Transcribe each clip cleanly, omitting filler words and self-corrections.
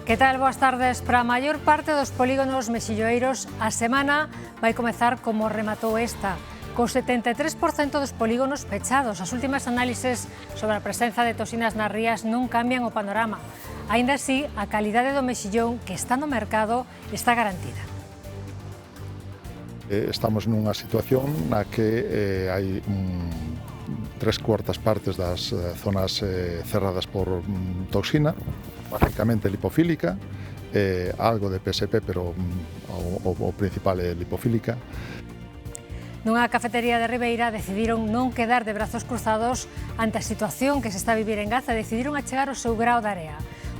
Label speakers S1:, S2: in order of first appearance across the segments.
S1: Que tal? Boas tardes. Para a maior parte dos polígonos mexilloeiros, a semana vai comezar como rematou esta, co 73% dos polígonos pechados. As últimas análises sobre a presenza de toxinas nas rías non cambian o panorama. Aínda así, a calidade do mexillón que está no mercado está garantida.
S2: Estamos nunha situación na que hai 3/4 partes das zonas cerradas por toxina, básicamente lipofílica, algo de PSP, pero o principal é lipofílica.
S1: Nunha cafetería de Ribeira decidiron non quedar de brazos cruzados ante a situación que se está a vivir en Gaza. Decidiron achegar o seu grao de area.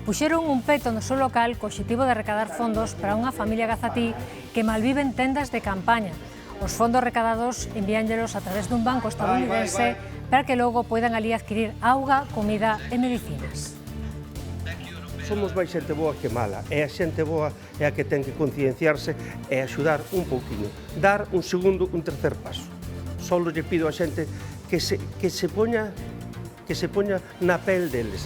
S1: Puxeron un peto no seu local co obxectivo de recadar fondos para unha familia gazatí que malvive en tendas de campaña. Os fondos recadados envíanllelos a través dun banco estadounidense para que logo poidan ali adquirir auga, comida e medicinas.
S3: Somos máis xente boa que mala, e a xente boa é a que ten que concienciarse e axudar un pouquinho, dar un segundo, un tercer paso. Só lle pido a xente que se poña na pel deles.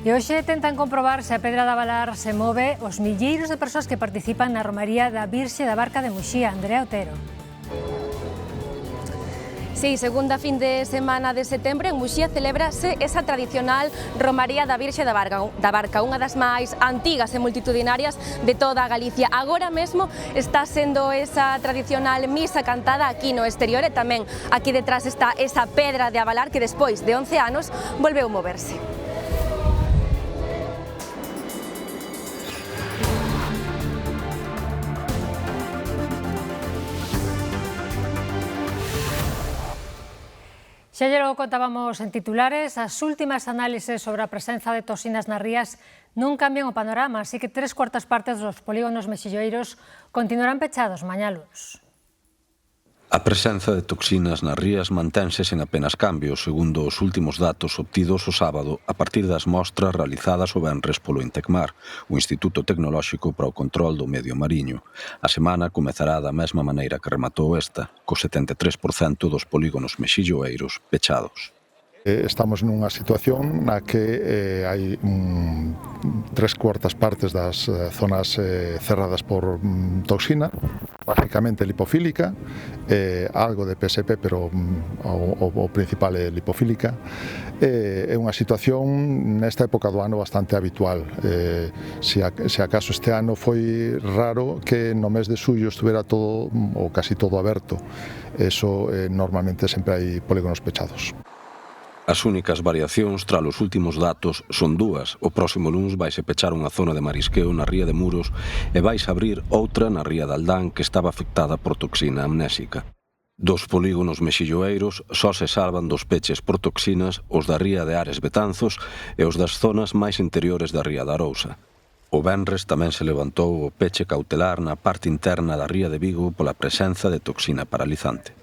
S1: E hoxe tentan comprobar se a Pedra da Valar se move os milleiros de persoas que participan na Romaría da Virxe da Barca de Muxía. Andrea Otero.
S4: Sí, segunda fin de semana de setembro en Muxía celébrase esa tradicional Romaría da Virxe da Barca, unha das máis antigas e multitudinarias de toda Galicia. Agora mesmo está sendo esa tradicional misa cantada aquí no exterior e tamén aquí detrás está esa Pedra de Valar que despois de 11 anos volveu moverse.
S1: Xa lle lo contábamos en titulares, as últimas análises sobre a presenza de toxinas nas rías non cambian o panorama, así que 3/4 partes dos polígonos mexilloeiros continuarán pechados mañá luns.
S5: A presenza de toxinas nas rías mantense sen apenas cambios, segundo os últimos datos obtidos o sábado a partir das mostras realizadas o venres polo Intecmar, o Instituto Tecnolóxico para o Control do Medio Mariño. A semana comezará da mesma maneira que rematou esta, co 73% dos polígonos mexilloeiros pechados.
S2: Estamos nunha situación na que hai 3/4 partes das zonas cerradas por toxina, básicamente lipofílica, algo de PSP, pero o principal é lipofílica. É unha situación nesta época do ano bastante habitual. Se acaso este ano foi raro que no mes de xullo estuvera todo ou casi todo aberto. Eso normalmente sempre hai polígonos pechados.
S5: As únicas variacións tras os últimos datos son dúas. O próximo luns vaise pechar unha zona de marisqueo na ría de Muros e vaise abrir outra na ría de Aldán que estaba afectada por toxina amnésica. Dos polígonos mexilloeiros só se salvan dos peches por toxinas os da ría de Ares Betanzos e os das zonas máis interiores da ría da Arousa. O venres tamén se levantou o peche cautelar na parte interna da ría de Vigo pola presenza de toxina paralizante.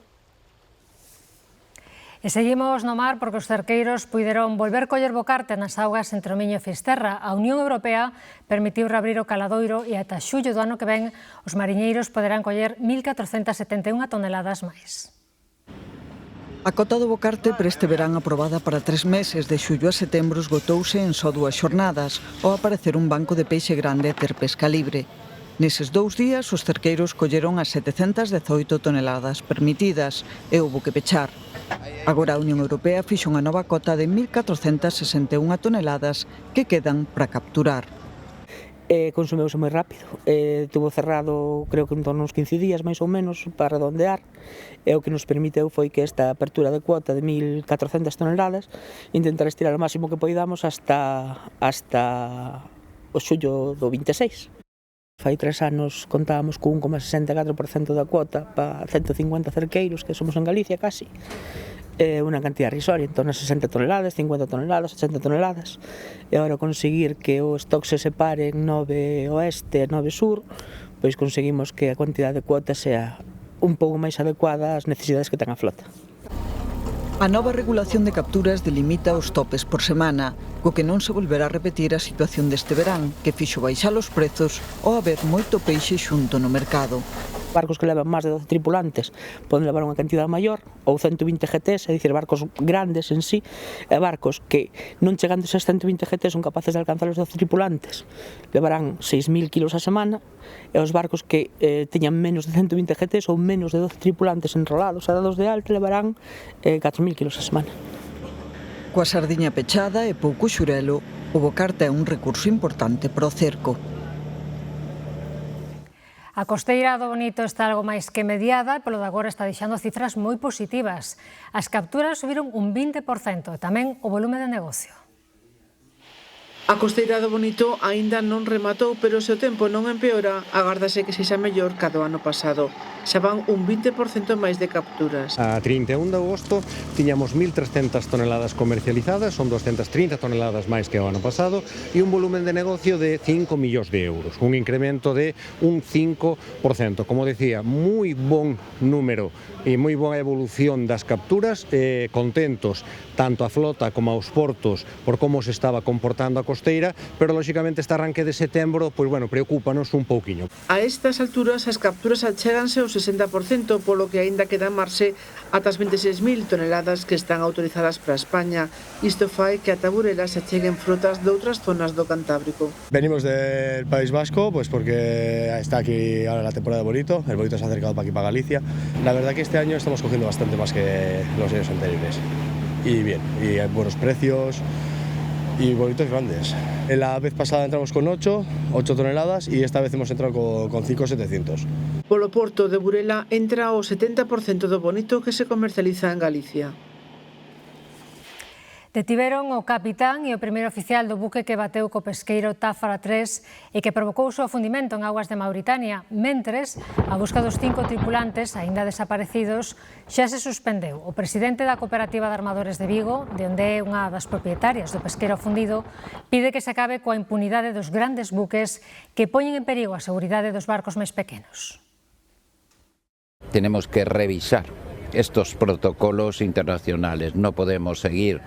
S1: E seguimos no mar porque os cerqueiros puideron volver coller bocarte nas augas entre o Miño e Fisterra. A Unión Europea permitiu reabrir o caladoiro e ata xullo do ano que ven os mariñeiros poderán coller 1.471 toneladas máis.
S6: A cota do bocarte para este verán aprobada para 3 meses, de xullo a setembro, esgotouse en só 2 xornadas, ao aparecer un banco de peixe grande e ter pesca libre. Neses 2 días, os cerqueiros colleron as 718 toneladas permitidas e houbo que pechar. Agora a Unión Europea fixo unha nova cota de 1.461 toneladas que quedan para capturar.
S7: Consumeuse moi rápido, tuvo cerrado creo que en torno uns 15 días máis ou menos para redondear, e o que nos permiteu foi que esta apertura de cuota de 1.400 toneladas intentar estirar o máximo que poidamos hasta o xullo do 26. Fai 3 anos contábamos con 1,64% da cuota para 150 cerqueiros que somos en Galicia casi. Unha cantidad risoria, en torno a 60 toneladas, 50 toneladas, 80 toneladas. E agora conseguir que o stock se separe en 9 oeste e 9 sur, pois conseguimos que a cantidad de cuota sea un pouco máis adecuada ás necesidades que ten a flota.
S6: A nova regulación de capturas delimita os topes por semana, co que non se volverá a repetir a situación deste verán, que fixo baixar os prezos ao haber moito peixe xunto no mercado.
S7: Barcos que levan máis de 12 tripulantes poden levar unha cantidad maior, ou 120 GTs, é dicir, barcos grandes en sí, e barcos que non chegando a 120 GTs son capaces de alcanzar os 12 tripulantes, levarán 6.000 kilos a semana, e os barcos que teñan menos de 120 GTs ou menos de 12 tripulantes enrolados e dados de alta levarán 4.000 kilos a semana.
S6: Coa sardiña pechada e pouco xurelo, o bocarte é un recurso importante para o cerco.
S1: A costeira do Bonito está algo máis que mediada e polo de agora está deixando cifras moi positivas. As capturas subiron un 20% e tamén o volume de negocio.
S8: A costeira do Bonito aínda non rematou, pero se o tempo non empeora, agárdase que sexa mellor que o ano pasado. Xa van un 20% máis de capturas.
S9: A 31 de agosto tiñamos 1.300 toneladas comercializadas, son 230 toneladas máis que o ano pasado, e un volumen de negocio de 5 millóns de euros, un incremento de un 5%. Como decía, moi bon número e moi boa evolución das capturas, contentos tanto a flota como aos portos por como se estaba comportando a costeira, pero lóxicamente este arranque de setembro, pois bueno, preocúpanos un pouquiño.
S8: A estas alturas as capturas achéganse ao 60%, polo que aínda quedan marxe ata as 26.000 toneladas que están autorizadas para España. Isto fai que ata Burela se acheguen frotas de outras zonas do Cantábrico.
S10: Venimos del País Vasco, pues porque está aquí ahora la temporada de Bonito, el Bonito se ha acercado para aquí, para Galicia. La verdad que este año estamos cogiendo bastante más que los años anteriores. Y bien, y hay buenos precios y bonitos grandes. La vez pasada entramos con 8 toneladas y esta vez hemos entrado con 5.700.
S8: Polo porto de Burela entra o 70% do bonito que se comercializa en Galicia.
S1: Detiveron o capitán e o primeiro oficial do buque que bateu co pesqueiro Táfara 3 e que provocou o seu afundimento en augas de Mauritania. Mentres, a busca dos 5 tripulantes, aínda desaparecidos, xa se suspendeu. O presidente da Cooperativa de Armadores de Vigo, de onde é unha das propietarias do pesqueiro afundido, pide que se acabe coa impunidade dos grandes buques que poñen en perigo a seguridade dos barcos máis pequenos.
S11: Tenemos que revisar estos protocolos internacionales. No podemos seguir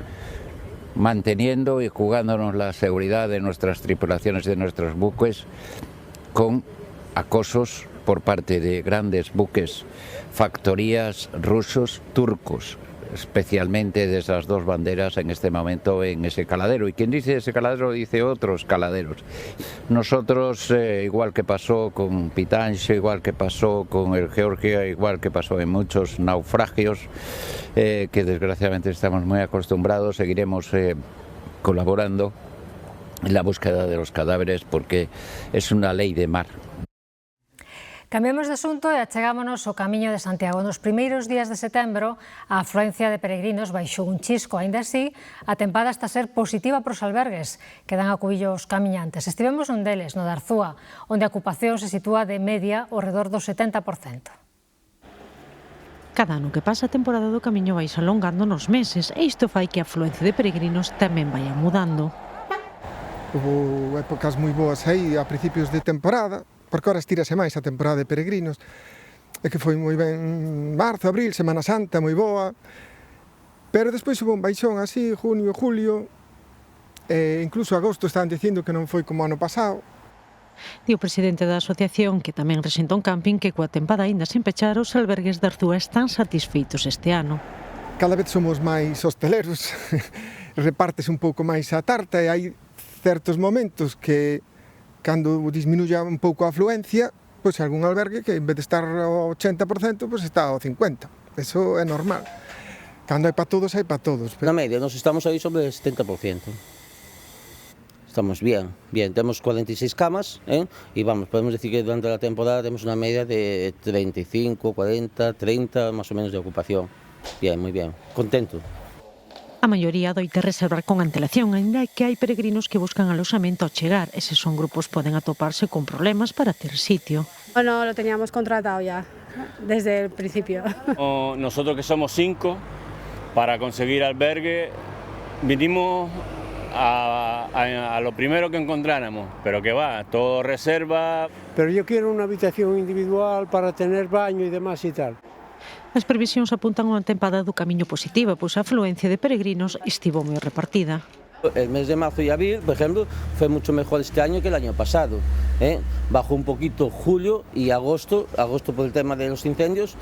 S11: manteniendo y jugándonos la seguridad de nuestras tripulaciones, de nuestros buques, con acosos por parte de grandes buques, factorías rusos, turcos, especialmente de esas dos banderas en este momento en ese caladero. Y quien dice ese caladero dice otros caladeros. Nosotros, igual que pasó con Pitancho, igual que pasó con el Georgia, igual que pasó en muchos naufragios, que desgraciadamente estamos muy acostumbrados, seguiremos colaborando en la búsqueda de los cadáveres porque es una ley de mar.
S1: Cambiamos de asunto e achegámonos ao Camiño de Santiago. Nos primeiros días de setembro, a afluencia de peregrinos baixou un chisco. Aínda así, a tempada está a ser positiva para os albergues que dan acubillo aos camiñantes. Estivemos nun deles, no de Arzúa, onde a ocupación se sitúa de media ao redor do 70%.
S12: Cada ano que pasa a temporada do Camiño vai alongando nos meses e isto fai que a afluencia de peregrinos tamén vaya mudando.
S13: Houve épocas moi boas aí a principios de temporada, porque ahora estírase máis a temporada de peregrinos, e que foi moi ben marzo, abril, Semana Santa, moi boa, pero despois hubo un baixón así, junio, julio, e incluso agosto estaban dicindo que non foi como ano pasado.
S12: Di o presidente da asociación, que tamén resenta un camping, que coa tempada aínda sen pechar, os albergues de Arzúa están satisfeitos este ano.
S13: Cada vez somos máis hosteleros, repártese un pouco máis a tarta, e hai certos momentos que cando disminuya un pouco a afluencia, pois algún albergue que en vez de estar ao 80%, pois está ao 50%. Eso é normal. Cando hai para todos, hai para todos.
S14: Na media, nos estamos aí sobre el 70%. Estamos bien. Temos 46 camas, e vamos, podemos decir que durante a temporada temos unha media de 35, 40, 30, máis ou menos de ocupación. Bien, moi bien. Contento.
S12: A maioría doite reservar con antelación, aínda que hai peregrinos que buscan aloxamento ao chegar. Eses son grupos poden atoparse con problemas para ter sitio.
S15: Bueno, lo teníamos contratado ya, desde el principio.
S16: Nosotros que somos 5, para conseguir albergue, vinimos a lo primero que encontráramos, pero que va, todo reserva.
S17: Pero yo quiero una habitación individual para tener baño y demás y tal.
S12: As previsións apuntan a unha tempada do Camiño positiva, pois a afluencia de peregrinos estivo moi repartida.
S14: El mes de marzo y abril, por ejemplo, fue mucho mejor este año que el año pasado. Bajó un poquito julio y agosto por el tema de los incendios,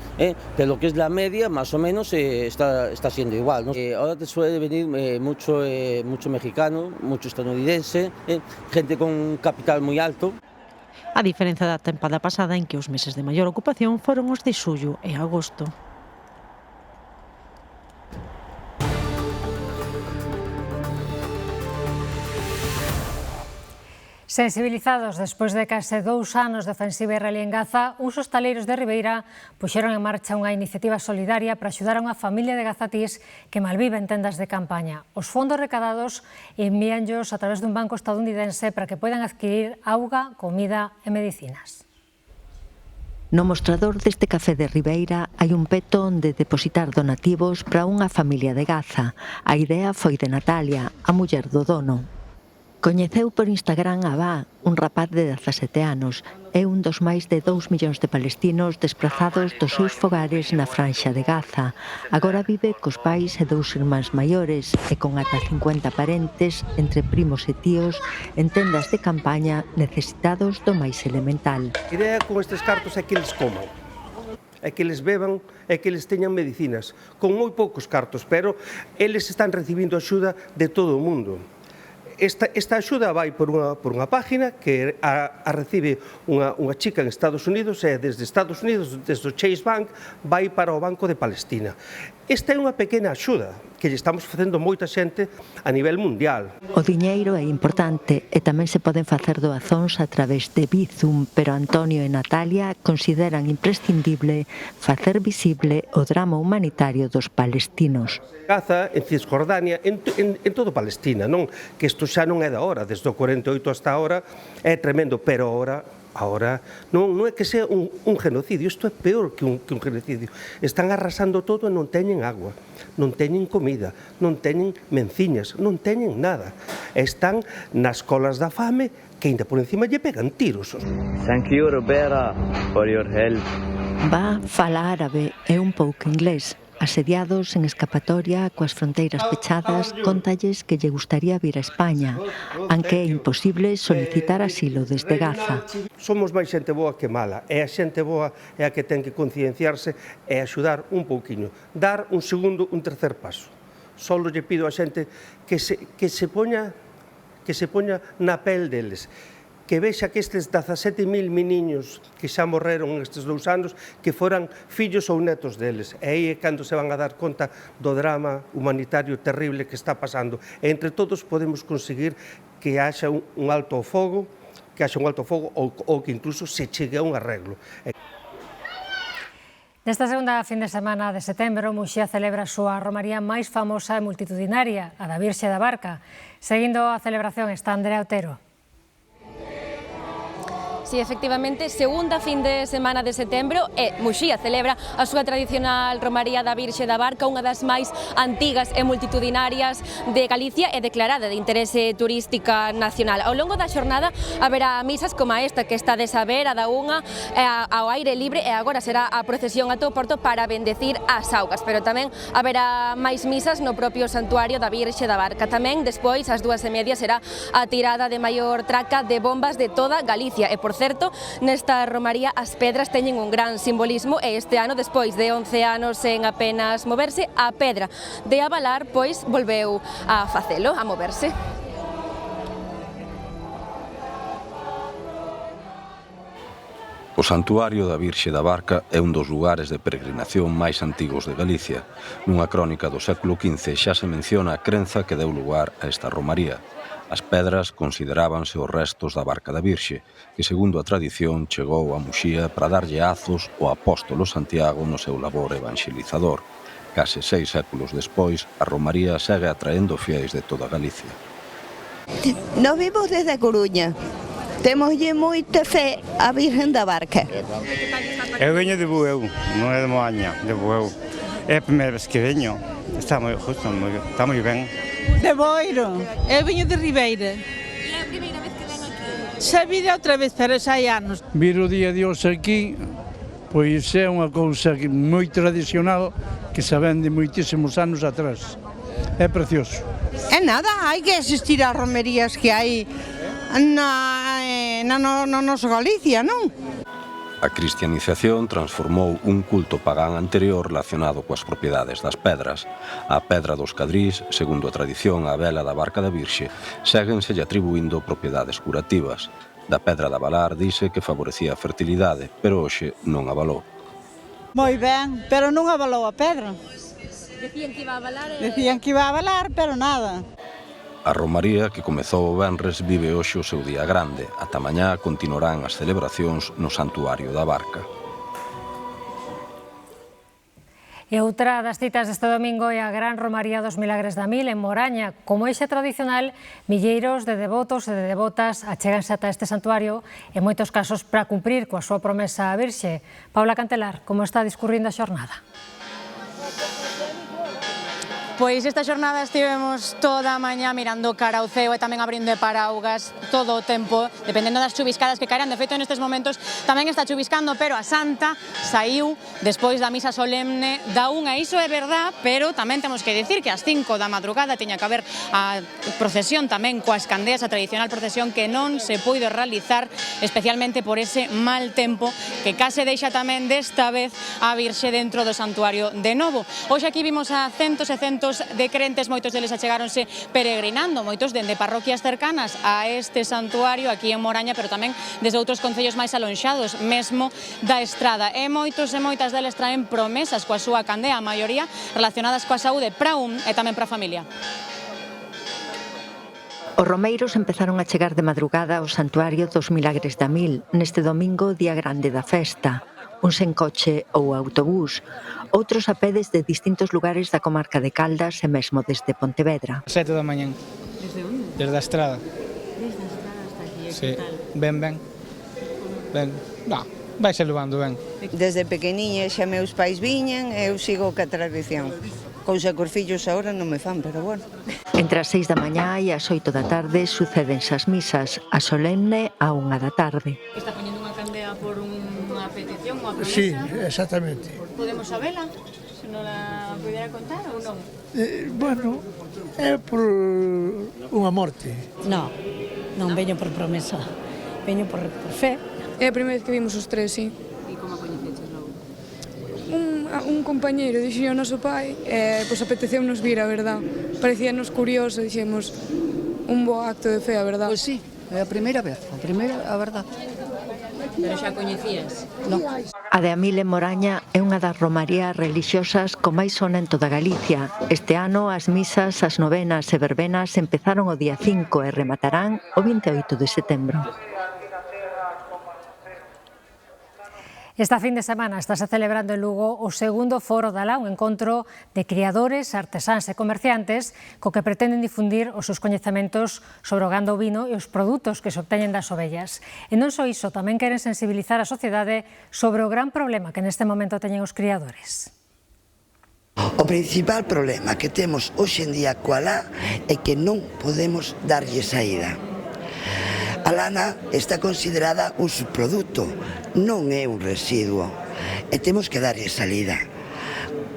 S14: pero lo que es la media, más o menos, está siendo igual, ¿no? Ahora te suele venir mucho mexicano, mucho estadounidense, gente con capital muy alto.
S12: A diferencia da tempada pasada en que os meses de maior ocupación foron os de xullo e agosto.
S1: Sensibilizados despois de case 2 anos de ofensiva israelí en Gaza, uns hostaleiros de Ribeira puxeron en marcha unha iniciativa solidaria para axudar a unha familia de gazatís que malvive en tendas de campaña. Os fondos recadados envíanllos a través dun banco estadounidense para que poidan adquirir auga, comida e medicinas.
S18: No mostrador deste café de Ribeira hai un peto onde depositar donativos para unha familia de Gaza. A idea foi de Natalia, a muller do dono. Coñeceu por Instagram a Ba, un rapaz de 17 anos. É un dos máis de 2 millóns de palestinos desplazados dos seus fogares na franxa de Gaza. Agora vive cos pais e 2 irmáns maiores e con ata 50 parentes, entre primos e tíos, en tendas de campaña necesitados do máis elemental.
S3: A idea con estes cartos é que eles coman, é que eles beban, é que eles teñan medicinas, con moi poucos cartos, pero eles están recibindo axuda de todo o mundo. Esta axuda vai por unha página que a recibe unha chica en Estados Unidos e desde Estados Unidos, desde o Chase Bank, vai para o Banco de Palestina. Esta é unha pequena axuda que lle estamos facendo moita xente a nivel mundial.
S18: O diñeiro é importante e tamén se poden facer doazóns a través de Bizum, pero Antonio e Natalia consideran imprescindible facer visible o drama humanitario dos palestinos.
S3: Gaza, en Cisjordania, en todo Palestina, non? Que isto xa non é da hora, desde o 48 hasta ahora é tremendo, pero ahora non é que sea un genocidio, isto é peor que un genocidio. Están arrasando todo e non teñen agua, non teñen comida, non teñen menciñas, non teñen nada. Están nas colas da fame que ainda por encima lle pegan tiros.
S19: Thank you, Roberta, for your help.
S18: Va fala árabe e un pouco inglés. Asediados en escapatoria coas fronteiras pechadas, contalles que lle gustaría vir a España, aunque é imposible solicitar asilo desde Gaza.
S3: Somos máis xente boa que mala, e a xente boa é a que ten que concienciarse e axudar un pouquiño, dar un segundo, un tercer paso. Só lle pido a xente que se poña na pel deles, que vexa que estes 17.000 meniños que xa morreron estes 2 anos, que foran fillos ou netos deles. E aí é cando se van a dar conta do drama humanitario terrible que está pasando. E entre todos podemos conseguir que haxa un alto ao fogo, ou que incluso se chegue a un arreglo.
S1: Nesta segunda fin de semana de setembro, Muxía celebra a súa romaría máis famosa e multitudinaria, a da Virxe da Barca. Seguindo a celebración está Andrea Otero.
S4: Sí, efectivamente, segunda fin de semana de setembro e Muxía celebra a súa tradicional romaría da Virxe da Barca, unha das máis antigas e multitudinarias de Galicia e declarada de interese turística nacional. Ao longo da xornada haberá misas como esta que está de saber, a da unha ao aire libre, e agora será a procesión ata o porto para bendecir as augas, pero tamén haberá máis misas no propio santuario da Virxe da Barca. Tamén despois, ás 2:30, será a tirada de maior traca de bombas de toda Galicia e, por certo, nesta romaría as pedras teñen un gran simbolismo e este ano, despois de 11 anos en apenas moverse, a pedra de Abalar, pois, volveu a facelo, a moverse.
S5: O Santuario da Virxe da Barca é un dos lugares de peregrinación máis antigos de Galicia. Nunha crónica do século XV xa se menciona a crenza que deu lugar a esta romaría. As pedras considerábanse os restos da Barca da Virxe, que, segundo a tradición, chegou a Muxía para darlle azos ao apóstolo Santiago no seu labor evanxelizador. Case 6 séculos despois, a romaría segue atraendo fiéis de toda Galicia.
S20: Nos vimos desde a Coruña. Temoslle moita fe á Virgen da Barca.
S21: Eu veño de Bueu, non é de Moaña, de Bueu. É a primeira vez que veño. Está moi justo, está moi ben.
S22: De Boiro, eu veño de Ribeira.
S4: É a primeira vez que ven aquí?
S22: Xa vide outra vez, pero xa hai anos.
S17: Vir o día de hoxe aquí, pois é unha cousa moi tradicional que se ven de moitísimos anos atrás. é precioso.
S2: E nada, hai que asistir ás romerías que hai na nosa Galicia, non?
S5: A cristianización transformou un culto pagán anterior relacionado coas propiedades das pedras. A pedra dos Cadrís, segundo a tradición a vela da barca da Virxe, séguenselle atribuindo propiedades curativas. Da pedra da Valar dice que favorecía a fertilidade, pero hoxe non avalou.
S22: Moi ben, pero non avalou a pedra.
S4: Decían que iba a avalar
S22: Decían que iba a avalar, pero nada.
S5: A romaría, que comezou o venres, vive hoxe o seu día grande. Ata mañá continuarán as celebracións no Santuario da Barca.
S1: E outra das citas deste domingo é a Gran Romaría dos Milagres da Mil en Moraña. Como eixe tradicional, milleiros de devotos e de devotas achéganse ata este santuario, en moitos casos para cumprir coa súa promesa á Virxe. Paula Cantelar, como está discurrindo a xornada?
S7: Pois esta xornada estivemos toda a mañá mirando cara ao ceo e tamén abrindo paraugas todo o tempo, dependendo das chuviscadas que caerán. De feito, nestes momentos tamén está chuviscando, pero a Santa saiu despois da misa solemne da 1. Iso é verdad, pero tamén temos que dicir que ás 5 da madrugada tiña que haber a procesión tamén coas candeas, a tradicional procesión que non se puido realizar, especialmente por ese mal tempo que case deixa tamén desta vez a Virxe dentro do santuario de novo. Hoxe aquí vimos a centos e centos de crentes, moitos deles achegáronse peregrinando, moitos dende parroquias cercanas a este santuario aquí en Moraña, pero tamén desde outros concellos máis alonxados, mesmo da Estrada. E moitos e moitas deles traen promesas coa súa candea, a maioría relacionadas coa saúde para un e tamén para a familia.
S18: Os romeiros empezaron a chegar de madrugada ao Santuario dos Milagres da Mil neste domingo, día grande da festa. Uns en coche ou autobús, outros a pé desde distintos lugares da comarca de Caldas e mesmo desde Pontevedra.
S23: 7 da mañán.
S7: Desde onde?
S23: Desde a Estrada.
S7: Desde a Estrada hasta aquí,
S23: sí.
S7: Que tal?
S23: Ben. Vaise levando ben.
S2: Desde pequeniña xa meus pais viñan e eu sigo ca tradición. Cousa que os fillos agora non me fan, pero bueno.
S18: Entre as 6 da mañá e as 8 da tarde sucédense as misas, a solemne a 1 da tarde.
S7: Está poñendo unha candea por unha petición, unha promesa?
S17: Sí, exactamente.
S7: Podemos sabela? Se non la pudiera contar ou non?
S17: Bueno, é por unha morte.
S24: Non veño por promesa, veño por fe.
S25: É a primeira vez que vimos os tres, sí.
S7: E como a coñeceches logo?
S25: Un compañeiro dixo ao noso pai, pois apeteceu-nos vir, a verdad. Parecíanos curioso, dixemos, un bo acto de fe, a verdad.
S24: Pois sí, é a primeira vez, a verdad.
S7: Pero xa coñecías?
S24: Non.
S18: A de Amil en Moraña é unha das romarías relixiosas con máis sona en toda Galicia. Este ano as misas, as novenas e verbenas empezaron o día 5 e rematarán o 28 de setembro.
S1: Esta fin de semana estáse celebrando en Lugo o segundo Foro da La, un encontro de criadores, artesáns e comerciantes co que pretenden difundir os seus coñecementos sobre o gando ovino e os produtos que se obteñen das ovellas. E non só iso, tamén queren sensibilizar a sociedade sobre o gran problema que neste momento teñen os criadores.
S26: O principal problema que temos hoxe en día coa la é que non podemos darlle saída. A lana está considerada un subproduto, non é un residuo, e temos que darlle salida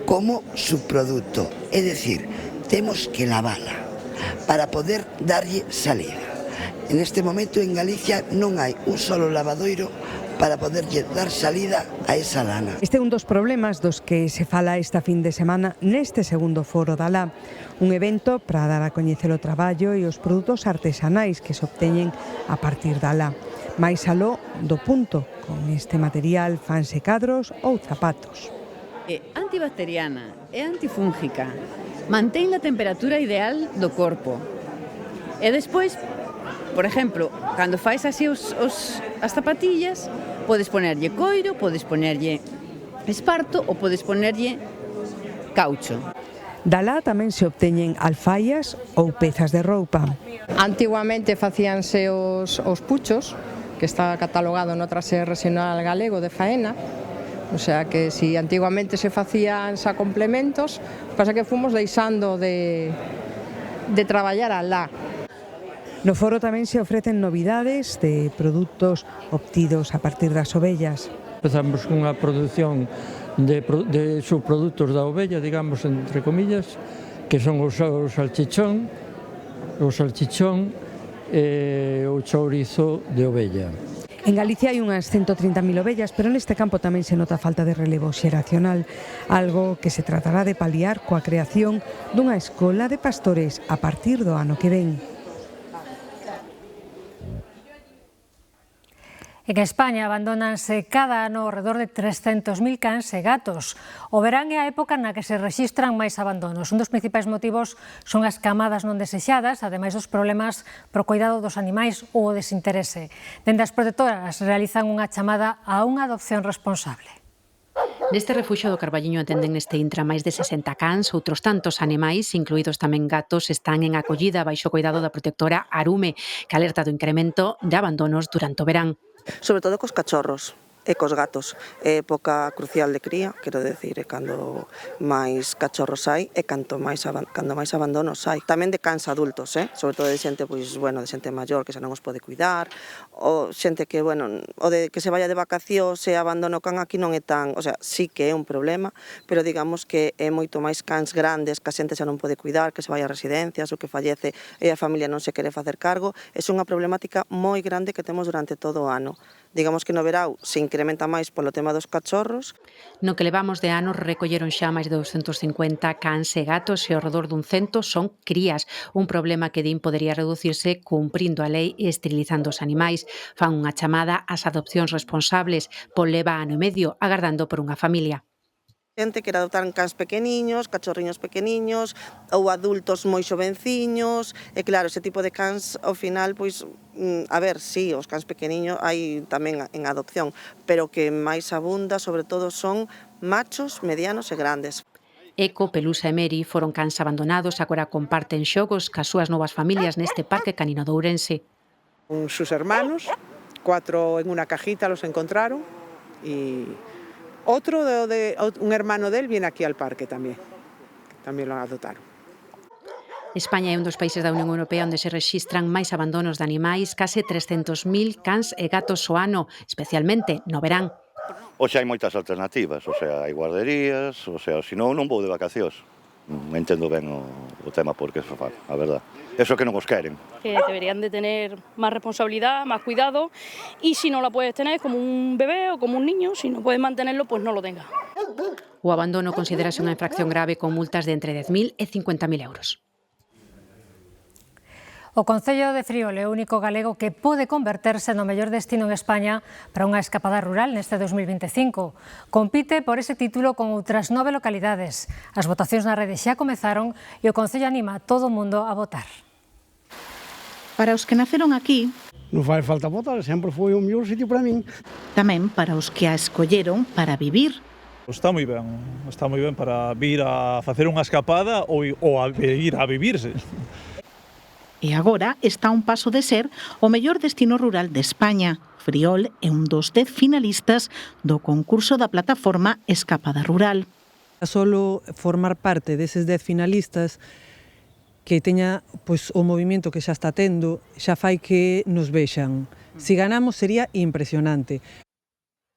S26: como subproduto, é dicir, temos que lavala para poder darlle salida. En este momento en Galicia non hai un solo lavadoiro para poderlle dar salida a esa lana.
S27: Este é un dos problemas dos que se fala esta fin de semana neste segundo Foro da La, un evento para dar a coñecer o traballo e os produtos artesanais que se obteñen a partir da la. Mais aló do punto, con este material fanse cadros ou zapatos.
S28: É antibacteriana, é antifúngica, mantén a temperatura ideal do corpo. E despois, por exemplo, cando fais así as zapatillas, podes ponerlle coiro, podes ponerlle esparto ou podes ponerlle caucho.
S27: Da la tamén se obteñen alfaias ou pezas de roupa.
S29: Antiguamente facíanse os puchos, que está catalogado no Trase Regional Galego de Faena, o sea que si antiguamente se facían xa complementos, pasa que fomos deixando de traballar a la.
S27: No foro tamén se ofrecen novidades de produtos obtidos a partir das ovellas.
S30: Empezamos cunha produción de subprodutos da ovella, digamos, entre comillas,
S6: que son o salchichón e o chourizo de ovella.
S27: En Galicia hai unhas 130.000 ovellas, pero neste campo tamén se nota a falta de relevo xeracional, algo que se tratará de paliar coa creación dunha escola de pastores a partir do ano que ven.
S1: En España abandónanse cada ano ao redor de 300.000 cans e gatos. O verán é a época na que se rexistran máis abandonos. Un dos principais motivos son as camadas non desexadas, ademais dos problemas pro cuidado dos animais ou o desinterese. Dende as protectoras realizan unha chamada a unha adopción responsable.
S8: Neste refuxio do Carballiño atenden neste intra máis de 60 cans, outros tantos animais, incluídos tamén gatos, están en acollida baixo cuidado da protectora Arume, que alerta do incremento de abandonos durante o verán.
S9: Sobre todo cos cachorros e cos gatos. É época crucial de cría, quero decir, é cando máis cachorros hai e cando máis abandonos hai. Tamén de cans adultos, sobre todo de xente, pois, bueno, de xente maior que xa non os pode cuidar, ou xente que, bueno, o de que se vaya de vacacións e abandono can aquí non é tan, o sea, sí que é un problema, pero digamos que é moito máis cans grandes que a xente xa non pode cuidar, que se vai a residencias ou que fallece e a familia non se quere facer cargo. É unha problemática moi grande que temos durante todo o ano. Digamos que no verão se incrementa máis polo tema dos cachorros.
S8: No que levamos de anos recolleron xa máis de 250 cans e gatos e ao redor dun 100 son crías, un problema que din podería reducirse cumprindo a lei e esterilizando os animais. Fan unha chamada ás adopcións responsables, pois leva ano e medio agardando por unha familia.
S9: Xente que adoptar cans pequeniños, cachorriños pequeniños ou adultos moi xovenciños, e claro, ese tipo de cans ao final, pois, a ver, sí, os cans pequeniños hai tamén en adopción, pero que máis abunda sobre todo son machos, medianos e grandes.
S8: Eco, Pelusa e Meri foron cans abandonados, agora comparten xogos cas súas novas familias neste parque canino de Ourense.
S10: Con sus hermanos, 4 en una cajita los encontraron y un hermano de él viene aquí al parque también lo adoptaron.
S8: España é un dos países da Unión Europea onde se rexistran máis abandonos de animais, case 300.000 cans e gatos ao ano, especialmente no verán.
S11: Hoxe hai moitas alternativas, o sea, hai guarderías, o sea, senón non vou de vacacións. Entendo ben o tema por que se fa, a verdad. Eso que non os queren.
S13: Que deberían de tener más responsabilidad, más cuidado, y si no la puedes tener como un bebé o como un niño, si no puedes mantenerlo, pues no lo tengas.
S8: O abandono considerase unha infracción grave con multas de entre 10.000 e 50.000 euros.
S1: O Concello de Friol é o único galego que pode converterse no mellor destino en España para unha escapada rural neste 2025. Compite por ese título con outras 9 localidades. As votacións na rede xa comezaron e o Concello anima a todo o mundo a votar.
S14: Para os que naceron aquí,
S17: non fai falta votar, sempre foi o mellor sitio para min.
S14: Tamén para os que a escolleron para vivir.
S15: Está moi ben para vir a facer unha escapada ou a ir a vivirse.
S14: E agora está a un paso de ser o mellor destino rural de España. Friol é un dos 10 finalistas do concurso da plataforma Escapada Rural.
S27: Solo formar parte deses 10 finalistas que teña pois, o movimento que xa está tendo, xa fai que nos vexan. Si ganamos sería impresionante.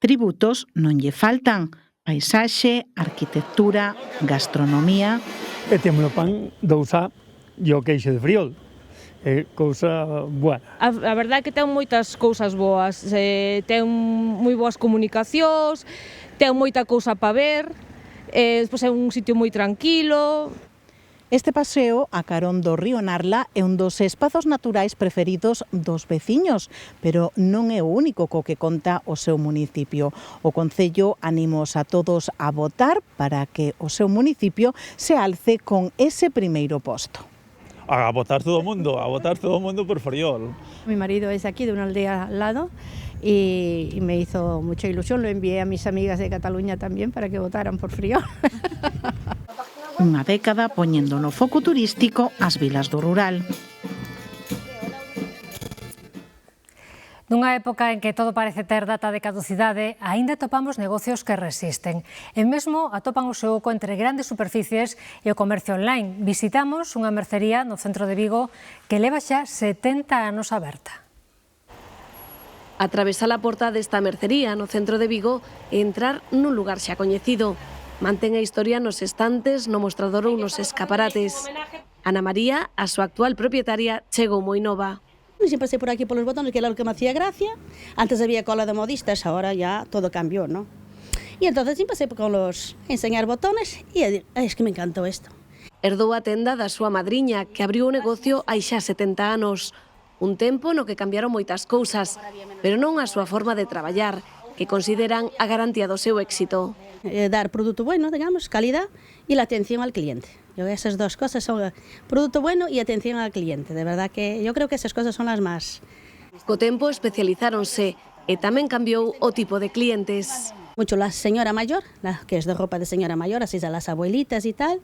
S14: Tributos non lle faltan. Paisaxe, arquitectura, gastronomía.
S17: E temos o pan de Ouzá e o queixo de Friol. É cousa boa.
S16: A verdade é que ten moitas cousas boas, ten moi boas comunicacións, ten moita cousa para ver, despois é un sitio moi tranquilo.
S14: Este paseo a carón do río Narla é un dos espazos naturais preferidos dos veciños, pero non é o único co que conta o seu municipio. O Concello animos a todos a votar para que o seu municipio se alce con ese primeiro posto.
S15: A votar todo o mundo por Friol.
S24: Mi marido es aquí de una aldea al lado y me hizo mucha ilusión, lo envié a mis amigas de Cataluña también para que votaran por Friol.
S14: Unha década poñendo no foco turístico as vilas do rural.
S1: Nunha época en que todo parece ter data de caducidade, aínda topamos negocios que resisten. E mesmo atopan o seu oco entre grandes superficies e o comercio online. Visitamos unha mercería no centro de Vigo que leva xa 70 anos aberta.
S30: Atravesar a porta desta mercería no centro de Vigo e entrar nun lugar xa coñecido.
S3: Mantén a historia nos estantes, no mostrador ou nos escaparates. Ana María, a súa actual propietaria, chegou moi nova.
S4: Siempre pasé por aquí por los botones, que era lo que me hacía gracia. Antes había cola de modistas, ahora ya todo cambió, ¿no? Y entonces empecé con los enseñar botones y es que me encantó esto.
S3: Herdou a tenda da súa madriña, que abriu o negocio hai xa 70 anos. Un tempo no que cambiaron moitas cousas, pero non a súa forma de traballar, que consideran a garantía do seu éxito.
S4: Dar producto bueno, digamos, calidad y la atención al cliente. Esas dos cosas son producto bueno y atención al cliente. De verdad que yo creo que esas cosas son las más.
S3: Co tempo especializáronse e tamén cambiou o tipo de clientes.
S4: Mucho la señora mayor, que es de ropa de señora mayor, así de las abuelitas y tal.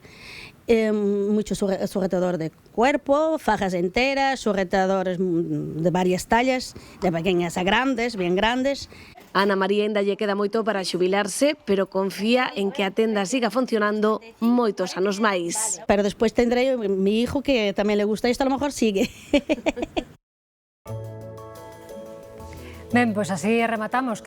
S4: Mucho sujetador de cuerpo, fajas enteras, sujetadores de varias tallas, de pequeñas a grandes, bien grandes.
S3: Ana María ainda lle queda moito para xubilarse, pero confía en que a tenda siga funcionando moitos anos máis.
S4: Pero despois tendré mi hijo, que tamén le gusta isto, a lo mejor sigue.
S1: Ben, pois así rematamos.